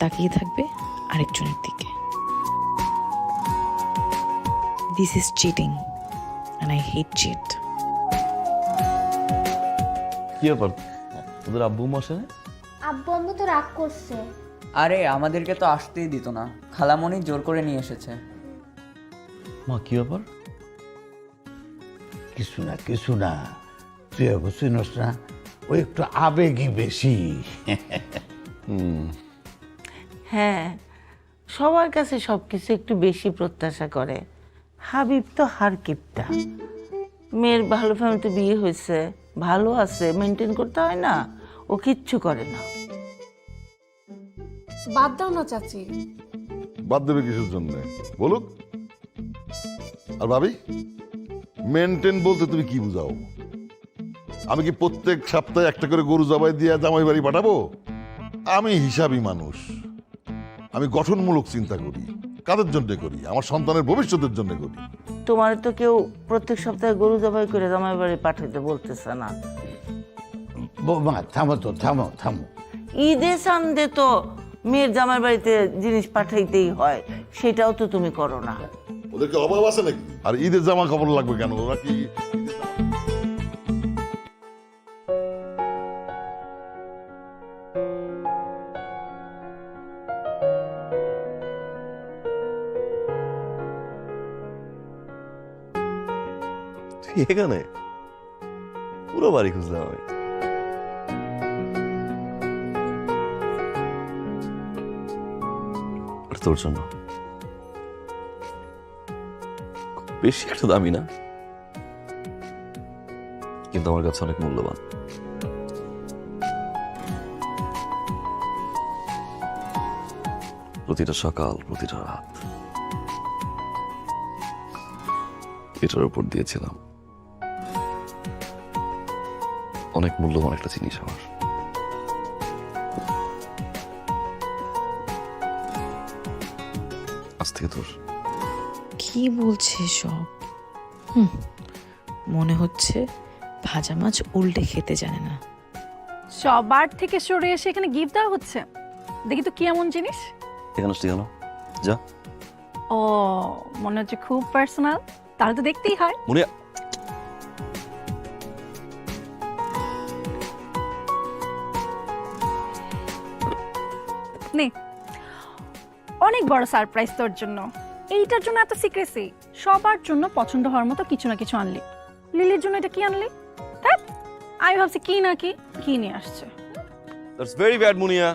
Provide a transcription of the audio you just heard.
তাকিয়ে থাকবে আরেকজনের দিকে। This is cheating and I hate cheat. কি ব্যাপার, তোদের আব্বু আসে না? আব্বু আম্মু তো রাগ করছে। আরে আমাদেরকে তো আসতেই দিত না, খালামণি জোর করে নিয়ে এসেছে। মা কি ব্যাপার? কিছু না তুই ওকে চিনস না, ওই একটু আবেগই বেশি। হ্যাঁ, সবার কাছে সবকিছু একটু বেশি প্রত্যাশা করে। হাবিব তো হারকিপটা, মেয়ের ভালো ফ্যামিলিতে বিয়ে হয়েছে, ভালো আছে, মেনটেন করতে হয় না, ও কিচ্ছু করে না। বাদ দাও না চাচি। বাদ দেবে কিসের জন্য বলুক। আর ভাবি, মেনটেন বলতে তুমি কি বুঝাও? আমি কি প্রত্যেক সপ্তাহে একটা করে গরু জবাই দিয়ে জামাই বাড়ি পাঠাবো? আমি হিসাবী মানুষ, আমি গঠনমূলক চিন্তা করি। কাদের জন্য করি? আমার সন্তানের ভবিষ্যতের জন্য করি। তোমার তো কেউ প্রত্যেক সপ্তাহে গরু জবাই করে জামাই বাড়ি পাঠাইতে বলতেছে না। বৌমা থামো তো, থামো থামো। ঈদে সানদে তো মেয়ের জামাই বাড়িতে জিনিস পাঠাইতেই হয়, সেটাও তো তুমি করো না। ওদেরকে অভাব আছে নাকি? আর ঈদের জামা কাপড় লাগবে কেন? ওরা কি এখানে পুরো বাড়ি খুঁজলাম আমি। তোর জন্য বেশি একটা দামি না, কিন্তু আমার কাছে অনেক মূল্যবান। প্রতিটা সকাল, প্রতিটা রাত এটার উপর দিয়েছিলাম। অনেক মূল্যবান একটা জিনিস আমার। আজ থেকে তোর। কি বলছে সব? মনে হচ্ছে ভাজা মাছ উল্টে খেতে জানে না। সবার থেকে সরে এসে এখানে গিফট দেওয়া হচ্ছে, দেখি তো কি এমন জিনিস। এখানে আসছি কেন? যা। ও মনে হচ্ছে খুব পার্সোনাল, তাহলে তো দেখতেই হয়। মুনিয়া, নে, অনেক বড় সারপ্রাইজ তোর জন্য। এইটার জন্য এত সিক্রেসি? সবার জন্য পছন্দ হওয়ার মতো কিছু না কিছু আনলি। লিলির জন্য এটা কি আনলি? আমি ভাবছি কি না কি নিয়ে আসছে। That's very bad Muniya.